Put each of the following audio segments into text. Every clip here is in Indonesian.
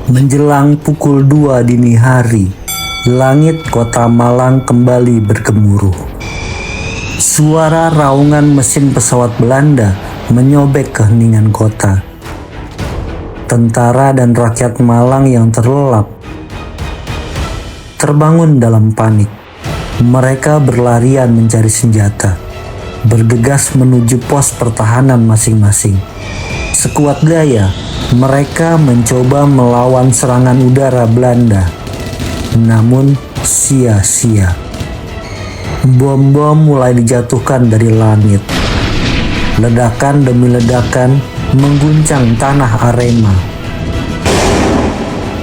Menjelang pukul 2 dini hari, langit kota Malang kembali bergemuruh. Suara raungan mesin pesawat Belanda menyobek keheningan kota. Tentara dan rakyat Malang yang terlelap terbangun dalam panik. Mereka berlarian mencari senjata, bergegas menuju pos pertahanan masing-masing. Sekuat daya, mereka mencoba melawan serangan udara Belanda, namun sia-sia. Bom-bom mulai dijatuhkan dari langit. Ledakan demi ledakan mengguncang tanah Arema.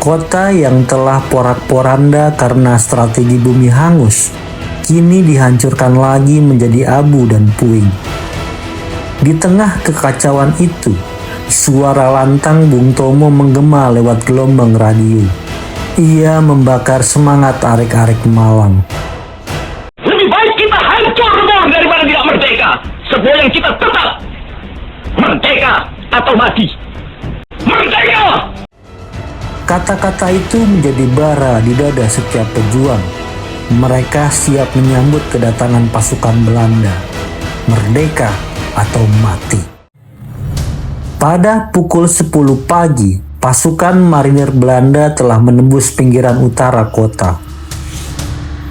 Kota yang telah porak-poranda karena strategi bumi hangus, kini dihancurkan lagi menjadi abu dan puing. Di tengah kekacauan itu, suara lantang Bung Tomo menggema lewat gelombang radio. Ia membakar semangat arek-arek Malang. Lebih baik kita hancur semua daripada tidak merdeka. Sebuah yang kita tetap merdeka atau mati. Merdeka! Kata-kata itu menjadi bara di dada setiap pejuang. Mereka siap menyambut kedatangan pasukan Belanda. Merdeka atau mati. Pada pukul 10 pagi, pasukan marinir Belanda telah menembus pinggiran utara kota.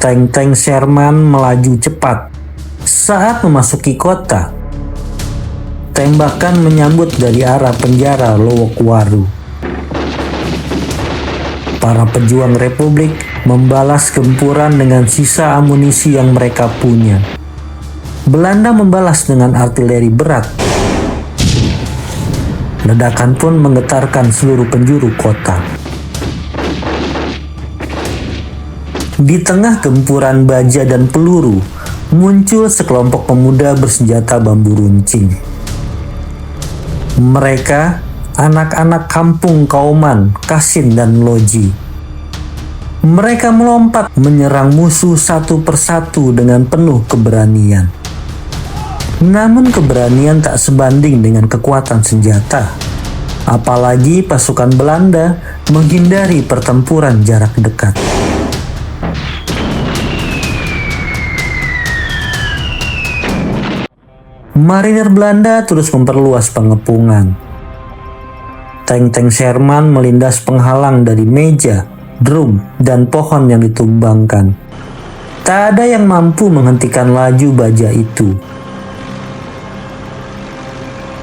Tank-tank Sherman melaju cepat. Saat memasuki kota, tembakan menyambut dari arah penjara Lowokwaru. Para pejuang Republik membalas gempuran dengan sisa amunisi yang mereka punya. Belanda membalas dengan artileri berat. Ledakan pun menggetarkan seluruh penjuru kota. Di tengah gempuran baja dan peluru, muncul sekelompok pemuda bersenjata bambu runcing. Mereka anak-anak kampung Kauman, Kasin, dan Loji. Mereka melompat menyerang musuh satu persatu dengan penuh keberanian. Namun keberanian tak sebanding dengan kekuatan senjata. Apalagi pasukan Belanda menghindari pertempuran jarak dekat. Marinir Belanda terus memperluas pengepungan. Tank-tank Sherman melindas penghalang dari meja, drum, dan pohon yang ditumbangkan. Tak ada yang mampu menghentikan laju baja itu.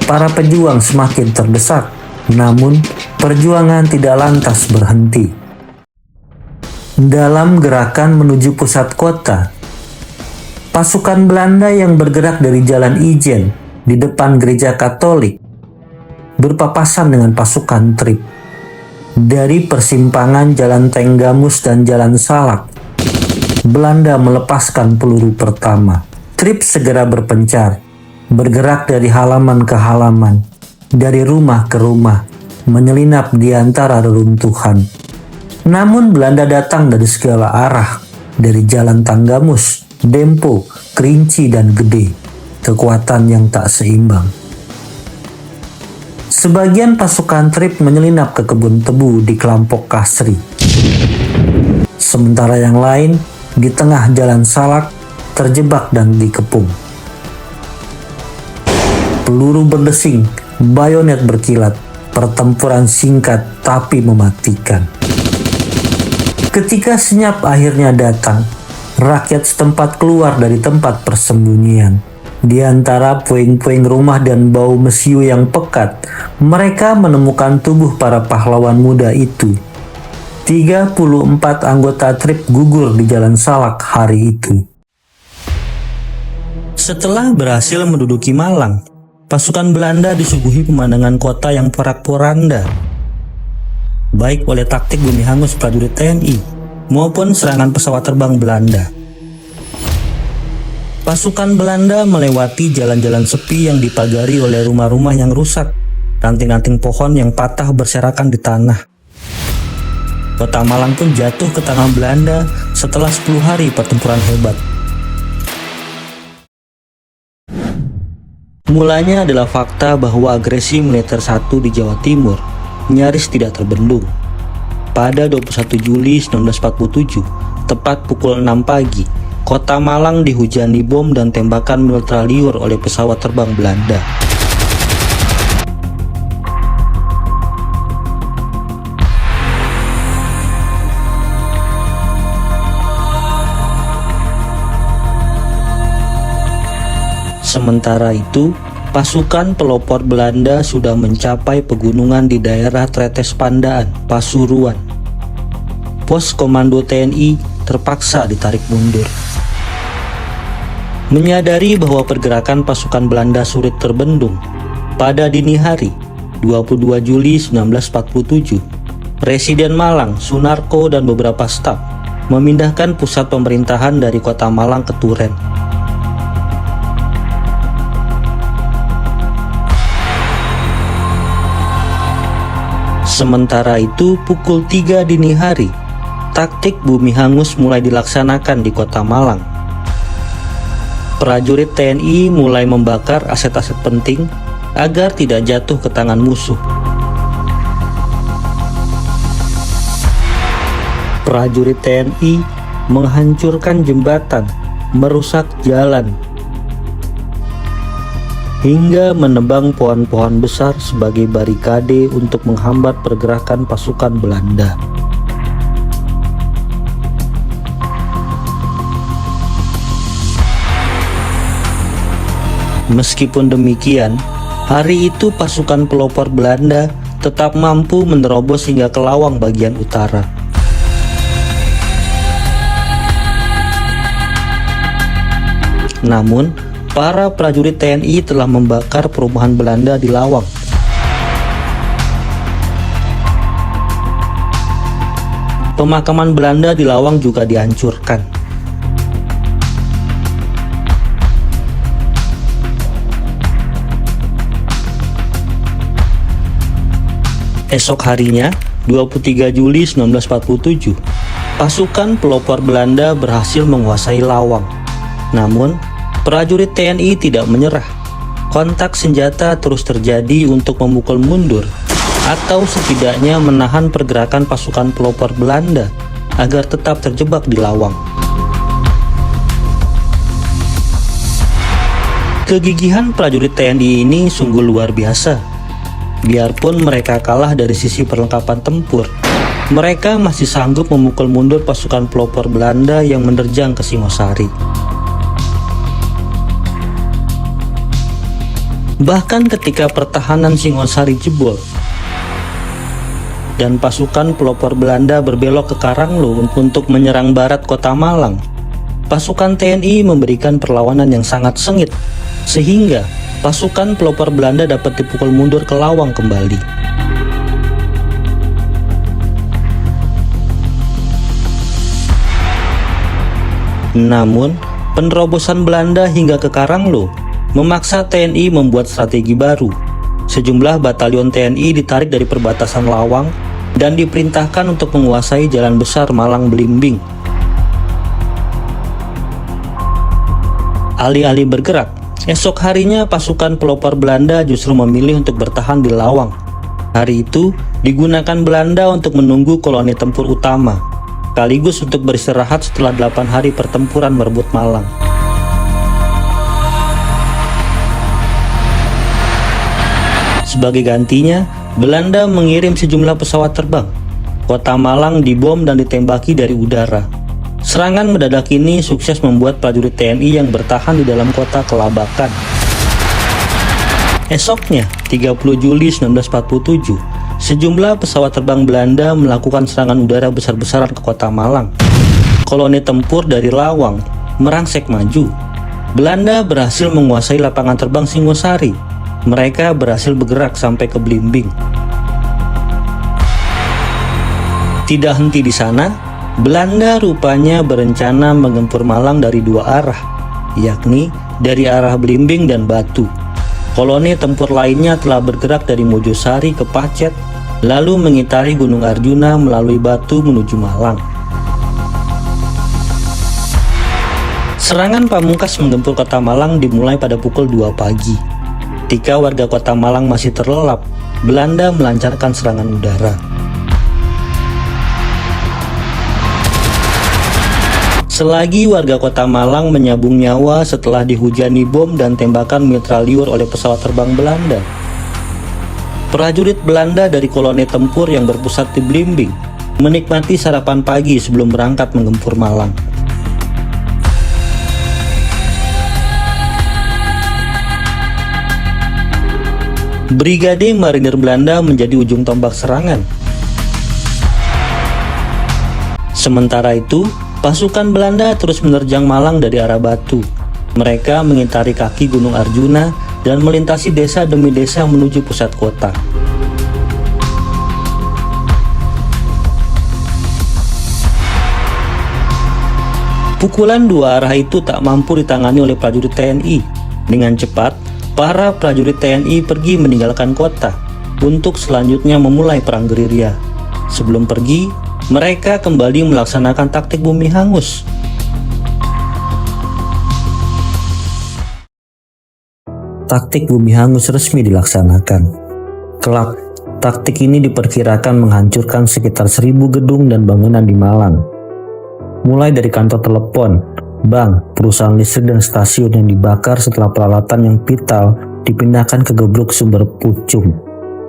Para pejuang semakin terdesak, namun perjuangan tidak lantas berhenti. Dalam gerakan menuju pusat kota, pasukan Belanda yang bergerak dari Jalan Ijen di depan gereja Katolik berpapasan dengan pasukan Trip. Dari persimpangan Jalan Tenggamus dan Jalan Salak, Belanda melepaskan peluru pertama. Trip segera berpencar, bergerak dari halaman ke halaman, dari rumah ke rumah, menyelinap di antara reruntuhan. Namun Belanda datang dari segala arah, dari Jalan Tanggamus, Dempo, Kerinci, dan Gede. Kekuatan yang tak seimbang. Sebagian pasukan Trip menyelinap ke kebun tebu di Kelampok Kasri. Sementara yang lain di tengah Jalan Salak terjebak dan dikepung. Peluru berdesing, bayonet berkilat, pertempuran singkat tapi mematikan. Ketika senyap akhirnya datang, rakyat setempat keluar dari tempat persembunyian. Di antara puing-puing rumah dan bau mesiu yang pekat, mereka menemukan tubuh para pahlawan muda itu. 34 anggota Trip gugur di Jalan Salak hari itu. Setelah berhasil menduduki Malang, pasukan Belanda disuguhi pemandangan kota yang porak-poranda, baik oleh taktik bumi hangus prajurit TNI maupun serangan pesawat terbang Belanda. Pasukan Belanda melewati jalan-jalan sepi yang dipagari oleh rumah-rumah yang rusak, ranting-ranting pohon yang patah berserakan di tanah. Kota Malang pun jatuh ke tangan Belanda setelah 10 hari pertempuran hebat. Mulanya adalah fakta bahwa agresi militer 1 di Jawa Timur nyaris tidak terbendung. Pada 21 Juli 1947, tepat pukul 6 pagi, kota Malang dihujani bom dan tembakan mitralyur oleh pesawat terbang Belanda. Sementara itu, pasukan pelopor Belanda sudah mencapai pegunungan di daerah Tretes Pandaan, Pasuruan. Pos komando TNI terpaksa ditarik mundur. Menyadari bahwa pergerakan pasukan Belanda sulit terbendung, pada dini hari, 22 Juli 1947, Residen Malang, Sunarko dan beberapa staf memindahkan pusat pemerintahan dari kota Malang ke Turen. Sementara itu, pukul 3 dini hari, taktik bumi hangus mulai dilaksanakan di kota Malang. Prajurit TNI mulai membakar aset-aset penting agar tidak jatuh ke tangan musuh. Prajurit TNI menghancurkan jembatan, merusak jalan, hingga menebang pohon-pohon besar sebagai barikade untuk menghambat pergerakan pasukan Belanda. Meskipun demikian, hari itu pasukan pelopor Belanda tetap mampu menerobos hingga ke Lawang bagian utara. Namun, para prajurit TNI telah membakar perumahan Belanda di Lawang. Pemakaman Belanda di Lawang juga dihancurkan. Esok harinya, 23 Juli 1947, pasukan pelopor Belanda berhasil menguasai Lawang. Namun, prajurit TNI tidak menyerah. Kontak senjata terus terjadi untuk memukul mundur atau setidaknya menahan pergerakan pasukan pelopor Belanda agar tetap terjebak di Lawang. Kegigihan prajurit TNI ini sungguh luar biasa. Biarpun mereka kalah dari sisi perlengkapan tempur, mereka masih sanggup memukul mundur pasukan pelopor Belanda yang menerjang ke Singosari. Bahkan ketika pertahanan Singosari jebol dan pasukan pelopor Belanda berbelok ke Karanglo untuk menyerang barat kota Malang, pasukan TNI memberikan perlawanan yang sangat sengit, sehingga pasukan pelopor Belanda dapat dipukul mundur ke Lawang kembali. Namun, penerobosan Belanda hingga ke Karanglo memaksa TNI membuat strategi baru. Sejumlah batalion TNI ditarik dari perbatasan Lawang dan diperintahkan untuk menguasai jalan besar Malang Belimbing. Alih-alih bergerak, esok harinya pasukan pelopor Belanda justru memilih untuk bertahan di Lawang. Hari itu digunakan Belanda untuk menunggu koloni tempur utama, sekaligus untuk beristirahat setelah 8 hari pertempuran merebut Malang. Sebagai gantinya, Belanda mengirim sejumlah pesawat terbang. Kota Malang dibom dan ditembaki dari udara. Serangan mendadak ini sukses membuat prajurit TNI yang bertahan di dalam kota kelabakan. Esoknya, 30 Juli 1947, sejumlah pesawat terbang Belanda melakukan serangan udara besar-besaran ke kota Malang. Koloni tempur dari Lawang merangsek maju. Belanda berhasil menguasai lapangan terbang Singosari. Mereka berhasil bergerak sampai ke Belimbing. Tidak henti di sana, Belanda rupanya berencana menggempur Malang dari dua arah, yakni dari arah Belimbing dan Batu. Koloni tempur lainnya telah bergerak dari Mojosari ke Pacet, lalu mengitari Gunung Arjuna melalui Batu menuju Malang. Serangan pamungkas menggempur kota Malang dimulai pada pukul 2 pagi. Ketika warga kota Malang masih terlelap, Belanda melancarkan serangan udara. Selagi warga kota Malang menyabung nyawa setelah dihujani bom dan tembakan mitralyur oleh pesawat terbang Belanda. Prajurit Belanda dari koloni tempur yang berpusat di Blimbing menikmati sarapan pagi sebelum berangkat menggempur Malang. Brigade Marinir Belanda menjadi ujung tombak serangan. Sementara itu, pasukan Belanda terus menerjang Malang dari arah Batu. Mereka mengitari kaki Gunung Arjuna dan melintasi desa demi desa menuju pusat kota. Pukulan dua arah itu tak mampu ditangani oleh prajurit TNI. Dengan cepat, para prajurit TNI pergi meninggalkan kota untuk selanjutnya memulai perang gerilya. Sebelum pergi, mereka kembali melaksanakan taktik bumi hangus. Taktik bumi hangus resmi dilaksanakan. Kelak, taktik ini diperkirakan menghancurkan sekitar 1000 gedung dan bangunan di Malang. Mulai dari kantor telepon, bank, perusahaan listrik dan stasiun yang dibakar setelah peralatan yang vital dipindahkan ke geblok sumber pucung.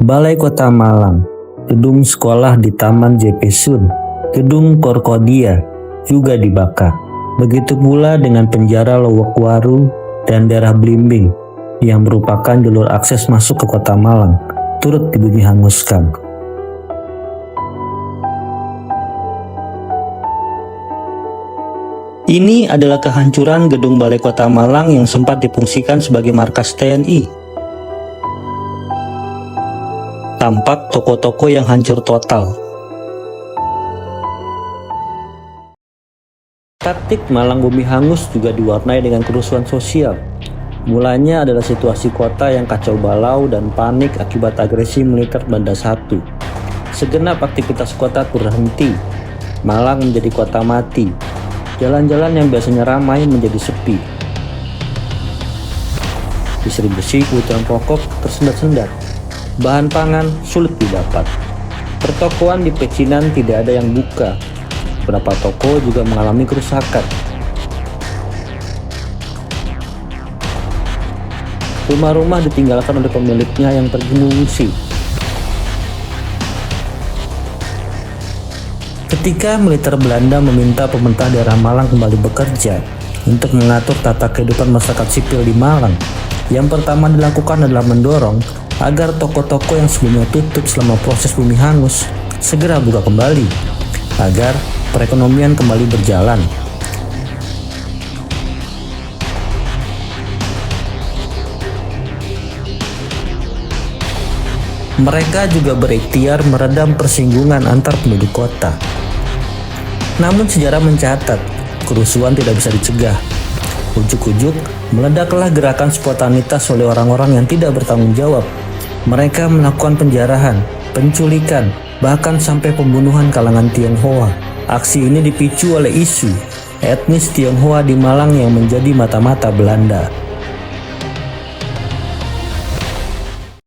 Balai Kota Malang, gedung sekolah di Taman JP Sun, gedung Korkodia juga dibakar. Begitu pula dengan penjara Lowokwaru dan daerah Blimbing yang merupakan jalur akses masuk ke Kota Malang, turut dibumi hanguskan. Ini adalah kehancuran gedung Balai Kota Malang yang sempat difungsikan sebagai markas TNI. Tampak toko-toko yang hancur total. Taktik Malang bumi hangus juga diwarnai dengan kerusuhan sosial. Mulanya adalah situasi kota yang kacau balau dan panik akibat agresi militer Banda I. Segenap aktivitas kota terhenti. Malang menjadi kota mati. Jalan-jalan yang biasanya ramai menjadi sepi. Distribusi kebutuhan pokok tersendat-sendat. Bahan pangan sulit didapat. Pertokoan di pecinan tidak ada yang buka. Beberapa toko juga mengalami kerusakan. Rumah-rumah ditinggalkan oleh pemiliknya yang pergi mengungsi. Ketika militer Belanda meminta pemerintah daerah Malang kembali bekerja untuk mengatur tata kehidupan masyarakat sipil di Malang, yang pertama dilakukan adalah mendorong agar toko-toko yang sebelumnya tutup selama proses bumi hangus segera buka kembali, agar perekonomian kembali berjalan. Mereka juga berikhtiar meredam persinggungan antar penduduk kota. Namun sejarah mencatat, kerusuhan tidak bisa dicegah. Ujuk-ujuk, meledaklah gerakan spontanitas oleh orang-orang yang tidak bertanggung jawab. Mereka melakukan penjarahan, penculikan, bahkan sampai pembunuhan kalangan Tionghoa. Aksi ini dipicu oleh isu etnis Tionghoa di Malang yang menjadi mata-mata Belanda.